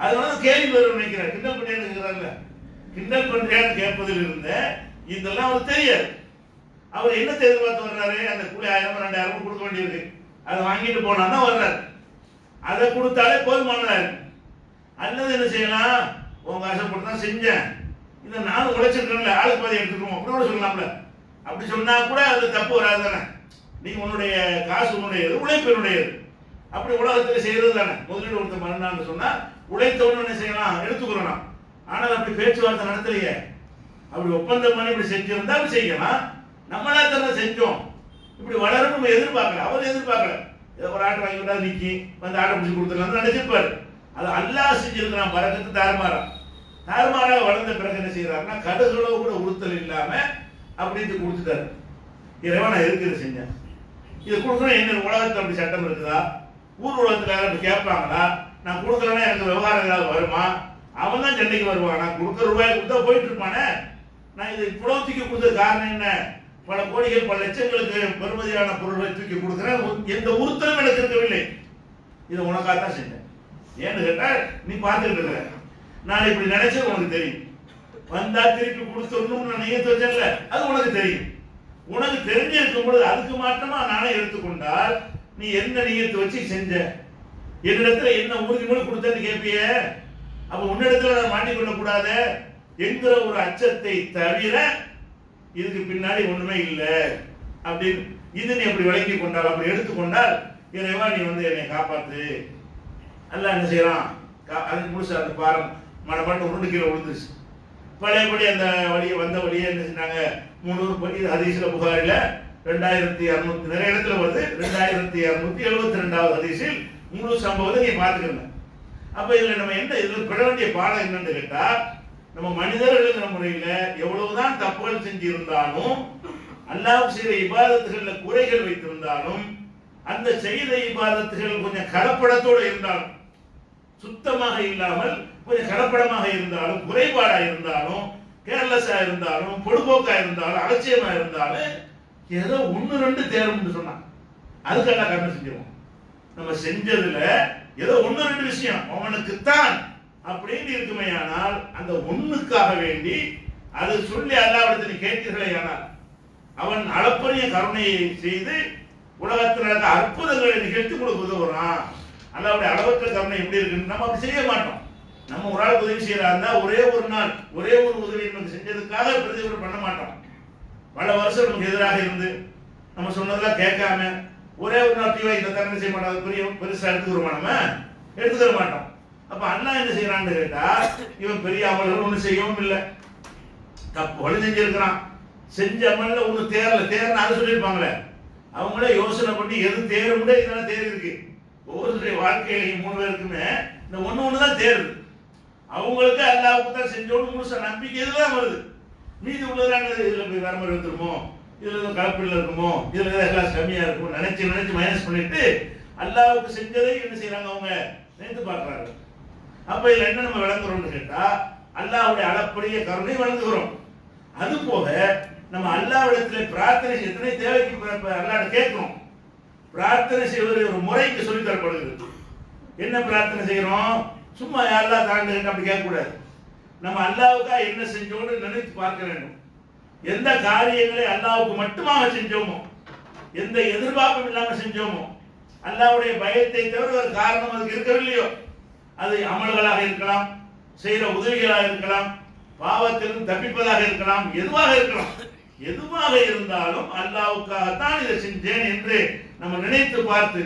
S1: அதனால கேள்வி வரும் நினைக்கிறார், கிண்டல் பண்ணியான்னு கிண்டல் பண்றியான்னு கேட்பதில் இருந்த இதெல்லாம் அவருக்கு தெரியாது. அவர் என்ன எதிர்பார்த்து வர்றாரு? அந்த கூலி 1000 2000 கொடுக்க வேண்டியிருக்கு, அதை வாங்கிட்டு போனா தான் வர்றாரு. அதை கொடுத்தாலே போதுமானதா இருக்கு. அல்லது என்ன செய்யலாம், உங்க ஆசைப்பட்டு தான் செஞ்சேன், இதை நானும் உழைச்சிருக்கேன்ல, ஆளுக்கு பாதி எடுத்துக்கணும் அப்படி கூட சொல்லலாம்ல. அப்படி சொன்னா கூட அது தப்பு வராது தானே. நீ உன்னுடைய காசு உன்னுடையது, உழைப்பினுடையது, அப்படி உலகத்தில் செய்யறது தானே. முதலீடு கொடுத்த மறுநாள்னு சொன்னா உழைத்தவனு என்ன செய்யலாம், எடுத்துக்கிறோம். ஆனால் அப்படி பேச்சுவார்த்தை நடத்தலையே. அப்படி ஒப்பந்தம் பண்ணி இப்படி செஞ்சிருந்தா அப்படி செய்யலாம். நம்மளா தானே செஞ்சோம், இப்படி வளரும் நம்ம எதிர்பார்க்கல. அவர் எதிர்பார்க்கல, ஏதோ ஒரு ஆட்டை வாங்கி விட்டா நிக்கி வந்து ஆட்டை பிடிச்சி கொடுத்துருக்காங்க நினைச்சிருப்பாரு. அது அல்லாஹ் செஞ்சிருக்கிறான், பரக்கத்து தாறுமாறாக வளர்ந்த பிறகு என்ன செய்யறாருன்னா கடுகளவு கூட உறுத்தல் இல்லாம அப்படின்னு கொடுத்துட்டாரு. இறைவன் நான் இருக்கிறது செஞ்சேன், இது கொடுக்கணும். என்ன உலகத்தில் அப்படி சட்டம் இருக்குதா? ஊர் உலகத்தில் யாரும் கேட்பாங்களா? நான் கொடுக்கலன்னா எனக்கு விவகாரம் ஏதாவது வருமா? அவன் தான் சண்டைக்கு வருவான். நான் கொடுக்குற ரூபாய் கொடுத்தா போயிட்டு இருப்பானே. நான் இதை இவ்வளவு தூக்கி கொடுத்த காரணம் என்ன? பல கோடிகள் பல லட்சங்களுக்கு பெருமதியான பொருள்களை தூக்கி கொடுக்குறேன், எந்த உறுத்தலும் எனக்கு இருக்கவில்லை. இதை உனக்காக தான் செஞ்சேன். ஏன்னு கேட்டா நீ பார்த்துக்கிட்டு இருக்கிற, நான் இப்படி நினைச்சது உனக்கு தெரியும். வந்தா திருப்பி கொடுத்துடணும்னு நான் நியத்து வச்சேன்ல, அது உனக்கு தெரியும். உனக்கு தெரிஞ்சிருக்கும் பொழுது அதுக்கு மாற்றமா நானே எடுத்துக்கொண்டால் நீ என்ன நியத்து வச்சு செஞ்ச, என்னிடத்துல என்ன உறுதிமொழி கொடுத்தேன்னு கேட்பிய. அப்ப உன்னிடத்துல நான் மாட்டிக்கொள்ள கூடாது என்கிற ஒரு அச்சத்தை தவிர இதுக்கு பின்னாடி ஒண்ணுமே இல்லை அப்படின்னு இது நீ அப்படி விளங்கி கொண்டால், அப்படி எடுத்துக்கொண்டால் இறைவா நீ வந்து என்னை காப்பாத்து. அல்ல என்ன செய்யறான், அதுக்கு முழுசு அந்த பாரம் மனப்பாட்டு உருண்டு கீழே விழுந்துச்சு. பழையபடி அந்த வழியை வந்த வழியை என்ன செஞ்சாங்க, 300 ஹதீஸ்ல புகாரில 2600 நிறைய இடத்துல வருது. 2272வது ஹதீஸில் முழு சம்பவத்தை நீங்க பார்த்துக்கங்க. அப்ப இதுல நம்ம என்ன இதுல பெற வேண்டிய பாடம் என்னன்னு கேட்டா, நம்ம மனிதர்கள் முறையில எவ்வளவுதான் தப்புகள் செஞ்சிருந்தாலும், அல்லாஹ் செய்த இபாதத்துகள்ல குறைகள் வைத்திருந்தாலும், அந்த செய்த இபாதத்துகள் கொஞ்சம் கலப்படத்தோடு இருந்தாலும், சுத்தமாக இல்லாமல் கொஞ்சம் கலப்படமாக இருந்தாலும், குறைபாடா இருந்தாலும், கேர்லெஸ்ஸா இருந்தாலும், பொடுபோக்கா இருந்தாலும், அலட்சியமா இருந்தாலும், ஏதோ 1-2 தேர்வுன்னு சொன்னான், அதுக்கெல்லாம் கர்மம் செஞ்சிருவோம். நம்ம செஞ்சதுல ஏதோ 1-2 விஷயம் அவனுக்குத்தான் அப்படின்னு இருக்குமே, ஆனால் அந்த ஒண்ணுக்காக வேண்டி அது சொல்லி அல்லாஹ்விடத்தில் கேட்கிறீர்களே, ஆனால் அவன் அளப்பரிய கருணையை செய்து உலகத்தில் அற்புதங்களை நிகழ்த்தி கொடுக்க உதவுறான். அல்லாஹ்வுடைய அளவற்ற கருணை எப்படி இருக்குன்னு நம்ம அப்படி செய்ய மாட்டோம். நம்ம ஒரு ஆள் உதவி செய்யறா இருந்தா ஒரே ஒரு நாள் ஒரே ஒரு உதவி நமக்கு செஞ்சதுக்காக பிரதிபலன் பண்ண மாட்டோம். பல வருஷம் நமக்கு எதிராக இருந்து நம்ம சொன்னதெல்லாம் கேட்காம ஒரே ஒரு நாள் தீவாய் தரணை செய்ய மாட்டோம், பெரிய பெருசா எடுத்துக்கிறோமா? நம்ம எடுத்துக்கிற மாட்டோம். அப்ப அல்லாஹ் என்ன செய்யறான்னு கேட்டா, இவன் பெரிய அமல்கள் ஒண்ணு செய்யவும் இல்லை, தப்பு செஞ்சிருக்கிறான், செஞ்ச அமல்ல ஒண்ணு தேர்னா அது சொல்லியிருப்பாங்களே, அவங்களே யோசனை பண்ணி எது தேரும்னே இதெல்லாம் தேர் இருக்கு. ஒவ்வொருத்தருடைய வாழ்க்கையிலையும் 3 பேருக்குமே இந்த ஒண்ணு தான் தேருது. அவங்களுக்கு அல்லாஹ்வுக்கு தான் செஞ்சோன்னு முழுசா நம்பிக்கை இதுதான் வருது. மீதி உள்ளதான இதுல போய் வேற மாதிரி வந்துருமோ, இதுல கலப்பில் இருக்குமோ, இதுல எல்லாம் கம்மியா இருக்குமோ நினைச்சு மைனஸ் பண்ணிட்டு அல்லாஹ்வுக்கு செஞ்சதை என்ன செய்யறாங்க, அவங்க நினைத்து பார்க்கறாங்க. அப்ப இதுல என்ன நம்ம விளங்குறோம்னு கேட்டா, அல்லாஹ்வுடைய அளப்பரிய கருணை வழங்குகிறோம். அது போக நம்ம அல்லாஹ்விடத்துல பிரார்த்தனை எத்தனை தேவைக்கு அல்லாஹ்ட்ட கேட்கிறோம். பிரார்த்தனை செய்வது ஒரு முறைக்கு சொல்லி தரப்படுகிறது. என்ன பிரார்த்தனை செய்யறோம், சும்மா அல்லாஹ் தாங்க அப்படி கேட்க கூடாது. நம்ம அல்லாஹ்வுக்காக என்ன செஞ்சோம்னு நினைத்து பார்க்க வேண்டும். எந்த காரியங்களை அல்லாஹ்வுக்கு மட்டுமாக செஞ்சோமோ, எந்த எதிர்பார்ப்பும் இல்லாம செஞ்சோமோ, அல்லாஹ்வுடைய பயத்தை தவிர ஒரு காரணம் அதுக்கு இருக்கவில்லையோ, அது அமல்களாக இருக்கலாம், செய்யற உதவிகளாக இருக்கலாம், பாவத்திலிருந்து தப்பிப்பதாக இருக்கலாம், எதுவாக இருக்கலாம். எதுவாக இருந்தாலும் அல்லாஹ்வுக்காகத்தான் இதை செஞ்சேன் என்று நம்ம நினைத்து பார்த்து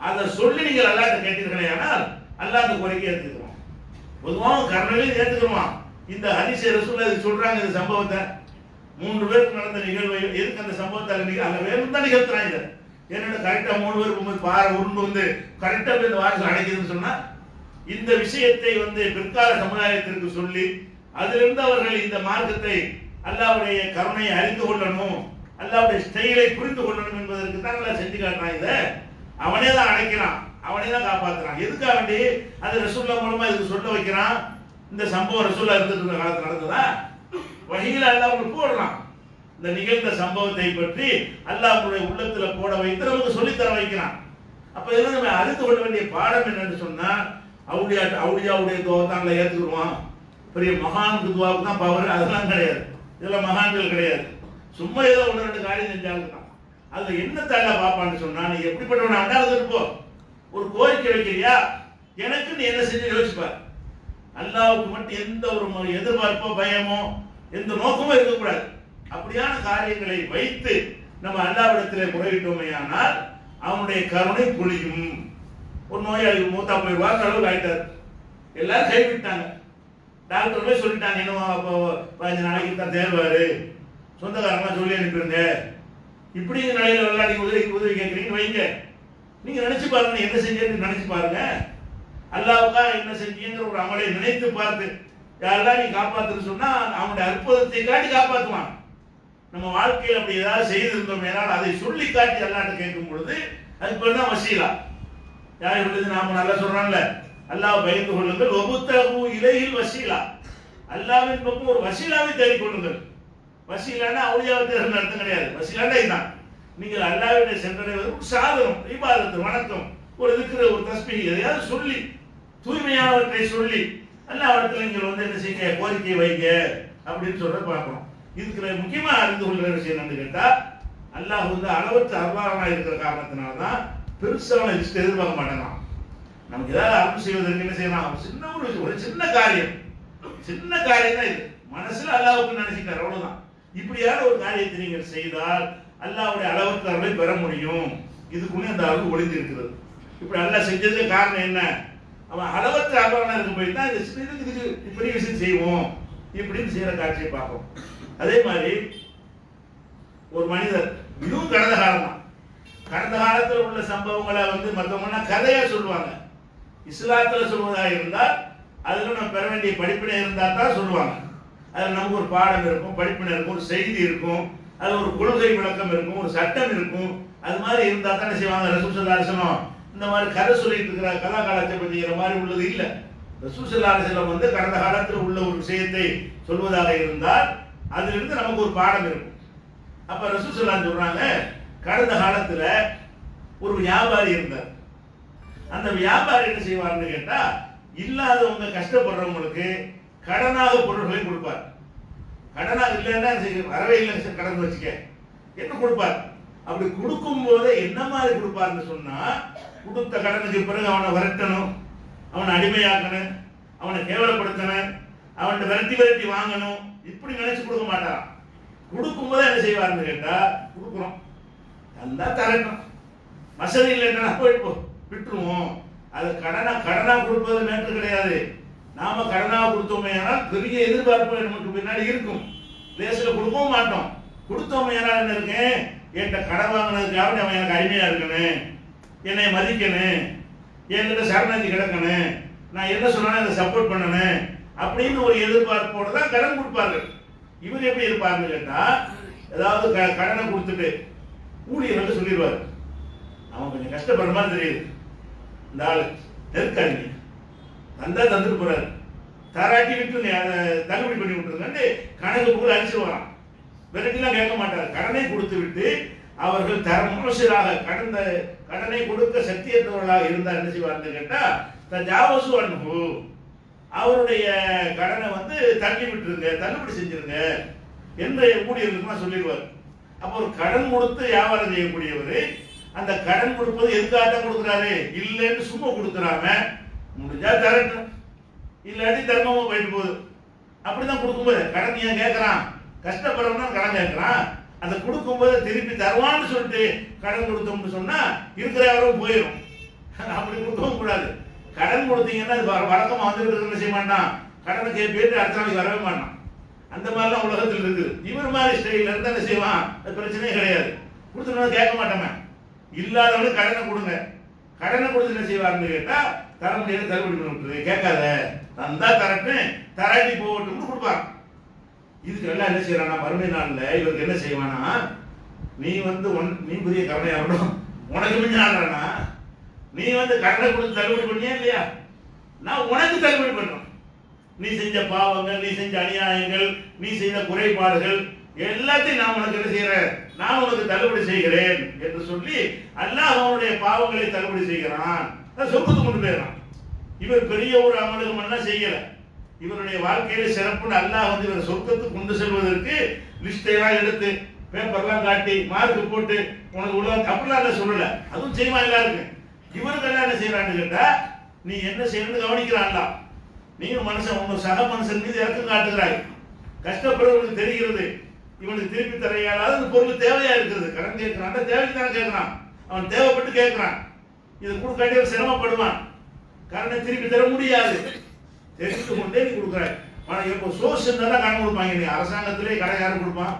S1: அதை சொல்லி நீங்கள் அல்லாஹ்ட்ட கேட்டீர்களே, ஆனால் அல்லாஹ் அந்த கோரிக்கை ஏற்றுக்கிறோம். பொதுவாக கருணையிலே ஏற்றுக்கிறோம். இந்த ஹதீஸ் ரசூலுல்லாஹ் இது சொல்றாங்க, இந்த சம்பவத்தை 3 பேருக்கு நடந்த நிகழ்வை எதுக்கு அந்த சம்பவத்தை அங்க வேணும் தான் நிகழ்த்துறாங்க. என்னென்ன கரெக்டா 3 பேர் போகும்போது பாறை உருண்டு வந்து கரெக்டா போய் இந்த வாரிசு அடைக்குதுன்னு சொன்னா இந்த விஷயத்தை வந்து பிற்கால சமுதாயத்திற்கு சொல்லி அதிலிருந்து அவர்கள் இந்த மார்க்கத்தை அல்லாஹ்வுடைய கருணையை அறிந்து கொள்ளணும், அல்லாஹ்வுடைய ஸ்டைலை புரிந்து கொள்ளணும் என்பதற்கு தான் நல்லா செஞ்சு காட்டுறான். இதை அவனே தான் அழைக்கிறான், அவனே தான் காப்பாற்றுறான். எதுக்காக வேண்டி அது ரசூலுல்லாஹ் மூலமா இதுக்கு சொல்ல வைக்கிறான். இந்த சம்பவம் ரசூலுல்லாஹ் இருந்துட்டு இருந்த காலத்தில் நடந்ததா? வஹீல அல்லாஹ் உங்களுக்கு போடுறான். இந்த நிகழ்ந்த சம்பவத்தை பற்றி அல்லாஹ் உங்களுடைய உள்ளத்துல போட வைத்து நமக்கு சொல்லித்தர வைக்கிறான். அப்ப இதெல்லாம் நம்ம அறிந்து கொள்ள வேண்டிய பாடம் என்னன்னு சொன்னா, அவுளியாவுடைய துவாவை ஏற்றுக்குருவான், பெரிய மகானுக்கு துவாவுக்கு தான் பவர், அதெல்லாம் கிடையாது. இதெல்லாம் மகான்கள் கிடையாது. சும்மா ஏதோ ஒன்று ரெண்டு காரியம் செஞ்சாலும் தான். அதுல என்ன தள்ள பாப்பான்னு சொன்னா, நீ எப்படிப்பட்டவனா இருந்தாலும் இருப்போ, ஒரு கோரிக்கை வைக்கிறியா, எனக்கு நீ என்ன செஞ்சு யோசிப்பார். அல்லாவுக்கு மட்டும் எந்த ஒரு எதிர்பார்ப்போ பயமோ எந்த நோக்கமோ இருக்கக்கூடாது. அப்படியான காரியங்களை வைத்து நம்ம அல்லாவிடத்திலே முறையிட்டோமையானால் அவனுடைய கருணை பொழியும். ஒரு நோயாளி மூத்தா போயிடுவார், அளவுக்கு ஆயிட்டார், எல்லாரும் கைவிட்டாங்க. டாக்டர்களே சொல்லிட்டாங்க, இன்னும் 15 நாளைக்கு தான் தேர்வாரு, சொந்தக்காரங்களாம் சொல்லி அனுப்பிடுங்க. இப்படிங்கிற நிலையில எல்லாம் நீங்க உதவி கேட்குறீங்கன்னு வைங்க. நீங்க நினைச்சு பாருங்க, என்ன செஞ்சேன்னு நினைச்சு பாருங்க. அல்லாவுக்கா என்ன செஞ்சீங்கிற ஒரு அமலை நினைத்து பார்த்து யாரெல்லாம் நீ காப்பாத்துன்னு சொன்னா அவனுடைய அற்புதத்தை காட்டி காப்பாற்றுவான். நம்ம வாழ்க்கையில் அப்படி ஏதாவது செய்திருந்தோம் ஏனால் அதை சொல்லி காட்டி அல்லாட்ட கேட்கும் பொழுது அதுக்கு பேர் தான் வசீலா. யாரை சொல்லுது? நாம நல்லா சொல்றோம்ல, அல்லாஹ் பயந்து கொள்ளுங்கள், ஒபுத்தகு இலையில் வசீலா, அல்லாவின் பக்கம் ஒரு வசீலாவை தேடிக் கொள்ளுங்கள். வசீலானா அவுளியாவை தேர்ந்த அர்த்தம் கிடையாது. வசீலானா இதுதான், நீங்கள் அல்லாஹ்விட சென்றடைவது ஒரு சாதனம், இபாதத்து, வணக்கம், ஒரு இருக்கிற ஒரு தஸ்பீஹ், எதையாவது சொல்லி தூய்மையானவற்றை சொல்லி அல்லாஹ்விடத்தில் நீங்கள் வந்து என்ன செய்ய கோரிக்கை வைங்க அப்படின்னு சொல்ற பார்க்கணும். இதுக்கு முக்கியமா அறிந்து கொள்கிற விஷயம் என்னன்னு கேட்டா, அல்லாஹ் வந்து அளவற்ற அருளாளனா இருக்கிற காரணத்தினால்தான் பெருசான லிஸ்ட் எதிர்பார்க்க மாட்டாங்க. நமக்கு ஏதாவது அருள் செய்வதற்கு என்ன செய்யலாம், சின்ன ஒரு சின்ன காரியம் தான் இது, மனசுல அல்லாஹ்வுக்கு நினைச்சிட்டார், அவ்வளவுதான். இப்படியான ஒரு காரியத்தை நீங்கள் செய்தால் அல்லாஹ்வுடைய அளவற்ற அருளை பெற முடியும். இதுக்குள்ளே அந்த அருள் ஒளிந்து இருக்கிறது. இப்படி அல்லாஹ் செஞ்சதுக்கு காரணம் என்ன? அவன் அளவற்ற அருளாளனா இருக்க போய் தான் இதுக்கு பெரிய விஷயம் செய்வோம் இப்படின்னு செய்யற காட்சியை பார்ப்போம். அதே மாதிரி ஒரு மனிதர், இதுவும் கடந்த காலம் தான், கடந்த காலத்தில் உள்ள சம்பவங்களை வந்து மற்றவங்கன்னா கதையா சொல்லுவாங்க. இஸ்லாத்துல சொல்வதாக இருந்தால் அதுல நம்ம பெற வேண்டிய படிப்பினை இருந்தால் தான் சொல்லுவாங்க. அதுல நமக்கு ஒரு பாடம் இருக்கும், படிப்பினை இருக்கும், ஒரு செய்தி இருக்கும், அது ஒரு கொள்கை விளக்கம் இருக்கும், ஒரு சட்டம் இருக்கும். அது மாதிரி இருந்தா தானே செய்வாங்க. ரசூல் ஸல்லல்லாஹு அலைஹி வஸல்லம் இந்த மாதிரி கதை சொல்லிட்டு இருக்கிற கலா காலத்தை பற்றிக்கிற மாதிரி உள்ளது இல்லை. ரசூல் ஸல்லல்லாஹு அலைஹி வஸல்லம் வந்து கடந்த காலத்தில் உள்ள ஒரு விஷயத்தை சொல்வதாக இருந்தால் அதிலிருந்து நமக்கு ஒரு பாடம் இருக்கும். அப்ப ரசூல் ஸல்லல்லாஹு சொல்றாங்க, கடந்த காலத்துல ஒரு வியாபாரி இருந்தார். அந்த வியாபாரி என்ன செய்வார்னு கேட்டா, இல்லாதவங்க கஷ்டப்படுறவங்களுக்கு கடனாக பொருட்களை கொடுப்பார். கடனாக இல்லைன்னா வரவே இல்லை கடன் வச்சுக்க என்ன கொடுப்பார். அப்படி கொடுக்கும் போது என்ன மாதிரி கொடுப்பார்னு சொன்னா, கொடுத்த கடனுக்கு பிறகு அவனை விரட்டணும், அவனை அடிமையாக்கணும், அவனை கேவலப்படுத்தணும், அவன் விரட்டி வாங்கணும், இப்படி நினைச்சு கொடுக்க மாட்டான். கொடுக்கும் போது என்ன செய்வார்னு கேட்டா, கொடுக்குறோம் அந்த தரட்டும், வசதி இல்லைன்னா போயிட்டு விட்டுருவோம். அது கடனா கொடுப்பது மேற்று கிடையாது. நாம கடனாக கொடுத்தோமே ஆனால் பெரிய எதிர்பார்ப்பு நமக்கு பின்னாடி இருக்கும். லேசில் கொடுக்கவும் மாட்டோம். கொடுத்தோமே ஆனால் என்ன இருக்கு, என்கிட்ட கடன் வாங்கினதுக்காக அவன் எனக்கு அடிமையா இருக்கணும், என்னை மதிக்கணும், என்கிட்ட சரணாந்தி கிடக்கணும், நான் என்ன சொன்னாலும் அதை சப்போர்ட் பண்ணணும் அப்படின்னு ஒரு எதிர்பார்ப்போடு தான் கடன் கொடுப்பார்கள். இவர் எப்படி இருப்பாருன்னு கேட்டா, ஏதாவது கடனை கொடுத்துட்டு ஊழியர்கள் சொல்லிடுவார், அவன் கொஞ்சம் கஷ்டப்படுற மாதிரி தெரியுது, இந்த ஆளு நெருக்காதீங்க, தந்தா தந்துட்டு போறாரு, தராட்டி விட்டு தள்ளுபடி பண்ணி விட்டுருங்க கணக்கு புகழ் அழிச்சிருவாராம். விரட்டிலாம் கேட்க மாட்டார். கடனை கொடுத்து விட்டு அவர்கள் தரமோசராக கடனை கொடுக்க சத்தியத்தவர்களாக இருந்தார் என்ன செய்வார்னு கேட்டா, ஜாவசு அன்பு அவருடைய கடனை வந்து தள்ளி விட்டுருங்க, தள்ளுபடி செஞ்சிருங்க என்று ஊழியர்களுக்கு சொல்லிடுவார். அப்போ ஒரு கடன் கொடுத்து வியாபாரம் செய்யக்கூடியவர் அந்த கடன் கொடுப்பது எதுக்காக கொடுக்குறாரு, இல்லைன்னு சும்மா கொடுக்குறாம முடிஞ்சா தரட்டும், இல்லாட்டி தர்மமா போயிட்டு போகுது, அப்படிதான் கொடுக்கும்போது கடன் ஏன் கேட்கறான், கஷ்டப்படுறவனா கடன் கேட்கறான், அதை கொடுக்கும்போது திருப்பி தருவான்னு சொல்லிட்டு கடன் கொடுத்தோம்னு சொன்னா இருக்கிற யாரும் போயிடும். அப்படி கொடுக்கவும் கூடாது. கடன் கொடுத்தீங்கன்னா வழக்கமா வந்துட்டு செய்ய மாட்டான், கடனை கேட்டு அடுத்த நாளைக்கு வரவே மாட்டான். அந்த மாதிரிலாம் உலகத்தில் இருக்குது. இவர் மாதிரி ஸ்டைல இருந்தா என்ன செய்வான், அது பிரச்சனையே கிடையாது, கொடுத்துட்டு கேட்க மாட்டோமே. இல்லாதவனுக்கு கடனை கொடுங்க, கடனை கொடுத்து என்ன செய்வார்னு கேட்டா தர முடியாது, தள்ளுபடி பண்ணி விட்டுரு, கேட்காத, தந்தா தரட்டு, தராட்டி போகட்டும்னு கொடுப்பான். இதுக்கு எல்லாம் என்ன செய்யறானா, மறுமை நாள்ல இவருக்கு என்ன செய்வானா, நீ நீ பெரிய கருணையா இருக்கணும், உனக்கு மிஞ்சி ஆடுறானா, நீ கடனை கொடுத்து தள்ளுபடி பண்ணியா இல்லையா, நான் உனக்கு தள்ளுபடி பண்றோம். நீ செஞ்ச பாவங்கள், நீ செஞ்ச அநியாயங்கள், நீ செய்த குறைபாடுகள் எல்லாத்தையும் நான் உனக்கு என்ன செய்யறேன், நான் உனக்கு தள்ளுபடி செய்கிறேன் என்று சொல்லி அல்லாஹ் அவனுடைய பாவங்களை தள்ளுபடி செய்கிறான். சொர்க்கத்துக்கு கொண்டு போயிடறான். இவர் பெரிய ஒரு அமலுகம் எல்லாம் செய்யல, இவருடைய வாழ்க்கையில சிறப்புன்னு அல்லாஹ் இவர் சொர்க்கத்துக்கு கொண்டு செல்வதற்கு லிஸ்டையெல்லாம் எடுத்து பேப்பர்லாம் காட்டி மார்க் போட்டு உனக்கு உள்ள அப்படிலாம் சொல்லல. அதுவும் செய்வான் எல்லாருக்கும். இவருக்கு எல்லாம் என்ன செய்யறான்னு கேட்டா, நீ என்ன செய்யணும்னு கவனிக்கிறான்லாம். நீங்க மனுஷன் உங்க சக மனுஷன் மீது இறக்கம் காட்டுகிறாய், கஷ்டப்படுறவனுக்கு தெரிகிறது, இவனுக்கு திருப்பி தர இயலாத பொருள் தேவையா இருக்கிறது, கடன் கேட்கிறான், தேவைக்கு தானே கேட்கிறான், அவன் தேவைப்பட்டு கேட்கிறான், இது கொடுக்காட்டி சிரமப்படுவான், கடனை திருப்பி தர முடியாது, தெரிந்து கொண்டே நீ கொடுக்குறாய். ஆனால் இப்போ சோர்ஸ் இருந்தால் தான் கடன் கொடுப்பாங்க. நீ அரசாங்கத்திலே கடன் யாரும் கொடுப்பான்,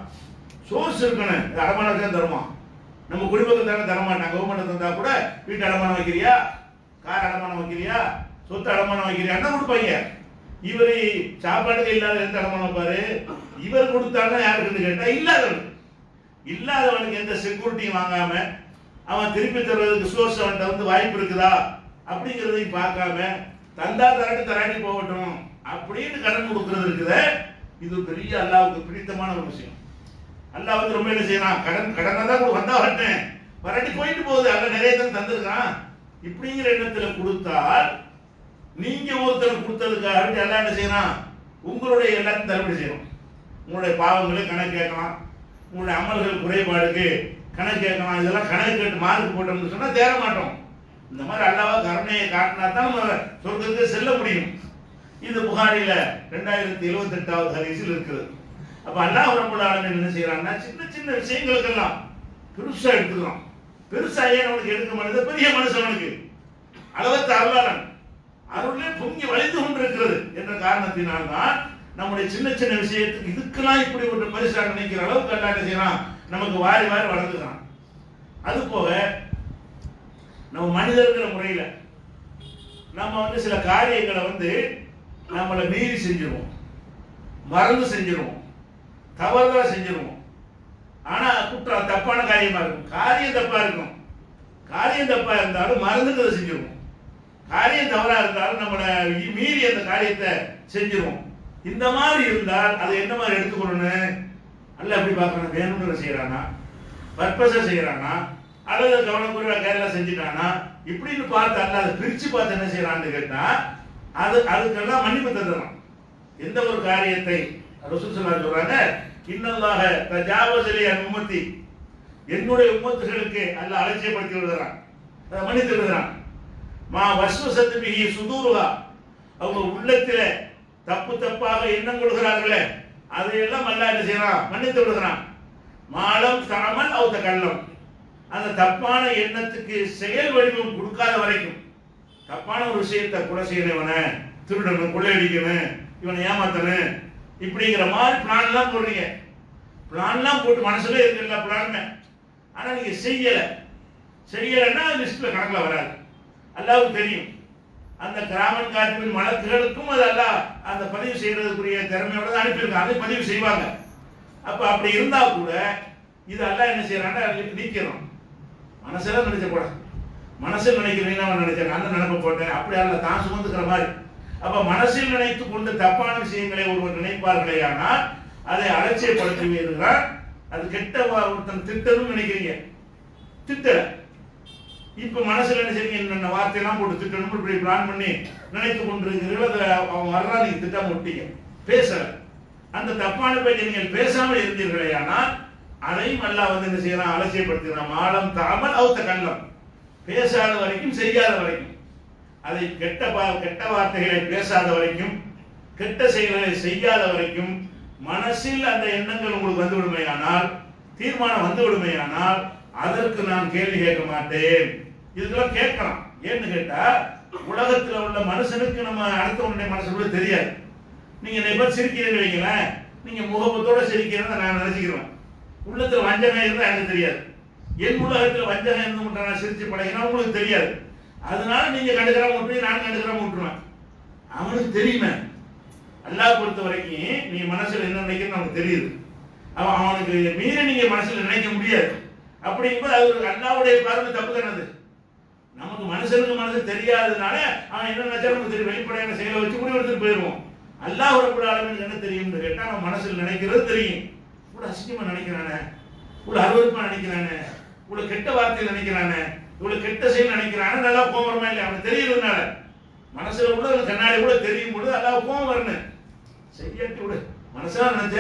S1: சோர்ஸ் இருக்கணும், அடமானத்தை தருமா, நம்ம குடிமக்கள் தானே தரமாட்டான். கவர்மெண்ட் தந்தா கூட வீட்டு அடமானம் வைக்கிறியா, கார் அடமானம் வைக்கிறியா, சொத்து அடமானம் வைக்கிறியா கொடுப்பாங்க. இவரு சாப்பாட்டுக்கு இல்லாத எந்த அடமானம் வைப்பாரு, இவர் கொடுத்தாலும் யாருக்குன்னு கேட்டா இல்லாதவனுக்கு எந்த செக்யூரிட்டியும் வாங்காம அவன் திருப்பி தருவதற்கு சோர்ஸ் அவன்கிட்ட வாய்ப்பு இருக்குதா அப்படிங்கிறதையும் பார்க்காம தந்தா தராட்டி போகட்டும் அப்படின்னு கடன் கொடுக்கறது இருக்குது. இது பெரிய அல்லாவுக்கு பிடித்தமான ஒரு விஷயம். அல்லாஹ் ரொம்ப என்ன செய்யறான், கடனை தான் வந்தா வரட்டேன், வராட்டி போயிட்டு போகுது, அல்ல நிறைய தான் தந்திருக்கான் இப்படிங்கிற எண்ணத்துல கொடுத்தால் நீங்க ஒருத்தர் கொடுத்ததுக்காக எல்லாம் என்ன செய்யலாம், உங்களுடைய எல்லாத்தையும் தள்ளுபடி செய்யணும். உங்களுடைய பாவங்களை கணக்கு கேட்கலாம், உங்களுடைய அமல்கள் குறைபாடுக்கு கணக்கு கேட்கலாம். இதெல்லாம் கணக்கு கேட்டு மார்க் போட்டோம்னு சொன்னா தேர மாட்டோம். இந்த மாதிரி அல்லாஹ் கருணையை காட்டினா தான் நம்ம சொர்க்கத்துக்கு செல்ல முடியும். இது புகாரில 2078வது ஹதீஸில் இருக்குது. அப்ப அல்லாஹ் ரப்பல் ஆலமீன் என்ன செய்யறான்னா, சின்ன சின்ன விஷயங்களுக்கெல்லாம் பெருசா எடுத்துக்கலாம். பெருசா ஏன் அவனுக்கு எடுக்க மாட்டேது, பெரிய மனுஷனுக்கு அளவற்ற அருளாளன், அருளே பொங்கி வளைந்து கொண்டிருக்கிறது என்ற காரணத்தினால்தான் நம்முடைய சின்ன சின்ன விஷயத்துக்கு இதுக்கெல்லாம் இப்படி ஒரு பரிசா நினைக்கிற அளவுக்கு அல்லாஹ் என்ன செய்யறான், நமக்கு வாரி வாரி வளர்ந்துக்கிறான். அது போக நம்ம மனிதர்கள் முறையில நம்ம சில காரியங்களை நம்மளை மீறி செஞ்சிருவோம், மறந்து செஞ்சிருவோம், தவறுதலா செஞ்சிருவோம். ஆனா குற்றம் தப்பான காரியமா இருக்கும், காரியம் தப்பா இருக்கும். காரியம் தப்பா இருந்தாலும் மறந்துட்டு செஞ்சிருவோம், காரியம் தவறா இருந்தாலும் நம்மளை மீறி அந்த காரியத்தை செஞ்சிருவோம். இந்த மாதிரி இருந்தால் அதை என்ன மாதிரி எடுத்துக்கொள்ளணும், அல்ல எப்படி பார்க்கணும், வேணும்னு செய்யறானா, பர்பஸா செய்யறானா, அல்லது கவனக்குறைவா கேரளா செஞ்சுட்டானா இப்படின்னு பார்த்து அல்ல அதை பிரிச்சு பார்த்து என்ன செய்யறான்னு கேட்டா அதுக்கெல்லாம் மன்னிப்பு தந்துடலாம். எந்த ஒரு காரியத்தை ரசூல் ஸல்லல்லாஹு அலைஹி சொல்றாங்க, இன்னல்லாஹ தஜாவஸ லி அன் உம்மத்தி, என்னுடைய உம்மத்துகளுக்கு அல்லாஹ் அலட்சியப்படுத்தி விடுறான், அதை மன்னித்து விடுறான். மா வஸ்வஸத் பிஹி சுதூருஹா, அவங்க உள்ளத்தில தப்பு தப்பாக எண்ணம் கொள்கிறார்களே அதையெல்லாம் அல்லாஹ் என்ன செய்யறான், மன்னித்து விடுகிறான். மாலம் தஅமல் அவ் தகல்லம், அந்த தப்பான எண்ணத்துக்கு செயல் வடிவம் கொடுக்காத வரைக்கும், தப்பான ஒரு விஷயத்தை கொலை செய்யறவனை, திருடணும், கொள்ளையடிக்கணும், இவனை ஏமாத்தணும் இப்படிங்கிற மாதிரி பிளான்லாம் போடுறீங்க. பிளான்லாம் போட்டு மனசுல இருக்கு எல்லா பிளானுமே, ஆனா நீங்க செய்யலைன்னா லிஸ்ட்ல கணக்குல வராது. அல்லாஹ்வுக்கு தெரியும். அந்த கிராமன் காட்டின் மலக்குகளுக்கும் அது அல்லாஹ் அந்த பதிவு செய்யறதுக்குரிய திறமையோட தான் அனுப்பியிருக்காங்க, அதை பதிவு செய்வாங்க. அப்ப அப்படி இருந்தா கூட இது அல்லாஹ் என்ன செய்யறான்னா நீக்கிறோம். மனசுல நினைச்ச போட, மனசில் நினைக்கிறீங்க அவன் நினைச்சேன், அந்த நினைப்ப போட்டேன், அப்படி அல்ல தான் சுமந்துக்கிற மாதிரி. அப்ப மனசில் நினைத்து கொண்டு தப்பான விஷயங்களை ஒருவர் நினைப்பார்களே ஆனால் அதை அலட்சியப்படுத்துவீர்கள். அது கெட்ட ஒருத்தன் திட்டணும் நினைக்கிறீங்க, திட்டல. இப்ப மனசுல என்ன செய்றீங்க, என்ன வார்த்தையெல்லாம் போட்டு திட்டணும் இப்படி பிளான் பண்ணி நினைத்து கொண்டிருக்கிறீர்கள். அவன் வர்றா, நீங்க திட்டம் விட்டீங்க, பேசல. அந்த தப்பான பேச்சை நீங்கள் பேசாமல் இருந்தீர்களே ஆனால் அதையும் அல்லாஹ் என்ன செய்யறான், அலட்சியப்படுத்துகிறான். மாலம் தாமல் அவுத்த கல்லம், பேசாத வரைக்கும் செய்யாத வரைக்கும், அதை கெட்ட வார்த்தைகளை பேசாத வரைக்கும், கெட்ட செயல்களை செய்யாத வரைக்கும் மனசில் அந்த எண்ணங்கள் உங்களுக்கு வந்து விடுமையானால், தீர்மானம் வந்து விடுமையானால் அதற்கு நான் கேள்வி கேட்க மாட்டேன். இதுக்கெல்லாம் கேட்கலாம். ஏன்னு கேட்டா உலகத்தில் உள்ள மனுஷனுக்கு நம்ம அடுத்தவனுடைய மனசுக்குள்ள தெரியாது. நீங்க நிறைய பேர் சிரிக்கிறீங்க வைங்களேன், நீங்க முகப்பத்தோட சிரிக்கிறத நான் நினைச்சுக்கிறேன். உள்ளத்துல வஞ்சகம் இருந்தா எனக்கு தெரியாது. என் உலகத்தில் வஞ்சகம் இருந்து நான் சிரிச்சு பழகினா உங்களுக்கு தெரியாது. அதனால நீங்க கண்டுக்கிறாம விட்டுருவீங்க, நான் கண்டுக்கிறாம விட்டுருவேன். அவனுக்கு தெரியுமே, அல்லாஹ் பொறுத்த வரைக்கும் நீ மனசுல என்ன நினைக்கிறன்னு அவனுக்கு தெரியுது. அவனுக்கு மீறி நீங்க மனசுல நினைக்க முடியாது. அப்படிங்கும்போது அது ஒரு அல்லாஹ்வுடைய பார்வை தப்பு தானது. நமக்கு மனுஷனுக்கு மனசு தெரியாததுனால அவன் என்ன நினைச்சாலும் நமக்கு தெரியும், வெளிப்படையான செயலை வச்சு முடிவு எடுத்துட்டு போயிடுவோம். அல்லாஹ் ரப்பல் ஆலமீன் என்ன தெரியும்னு கேட்டா நம்ம மனசுல நினைக்கிறது தெரியும். இவ்வளவு அசிங்கமா நினைக்கிறானே, இவ்வளவு அருவருப்பா நினைக்கிறானே, இவ்வளவு கெட்ட வார்த்தையில் நினைக்கிறானே, இவ்வளவு கெட்ட செயல் நினைக்கிறானே, நல்லா கோபம் வருமா இல்லையா? அவனுக்கு தெரியுதுனால மனசுல உள்ள கண்ணாடி கூட தெரியும் பொழுது அல்லாஹ் கோபம் வரணும். செய்யாட்டி விடு, மனசா நினைச்ச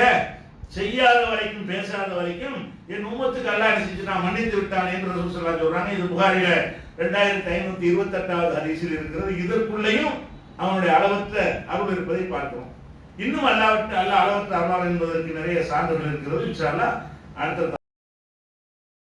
S1: செய்யாத வரைக்கும் பேசாத வரைக்கும் என் உம்மத்துக்கு அல்லாஹ் செஞ்சு நான் மன்னித்து விட்டான் என்று ரசூல் ஸல்லல்லாஹு அலைஹி வஸல்லம் சொல்றாங்க. இது புகாரில 2528வது ஹதீஸில் இருக்கிறது. இதற்குள்ளேயும் அவனுடைய அளவற்ற அருள் இருப்பதை பார்க்கிறோம். இன்னும் அல்லாஹ் அளவற்ற அருள் என்பதற்கு நிறைய சான்றுகள் இருக்கிறது. இன்ஷா அல்லாஹ் அடுத்த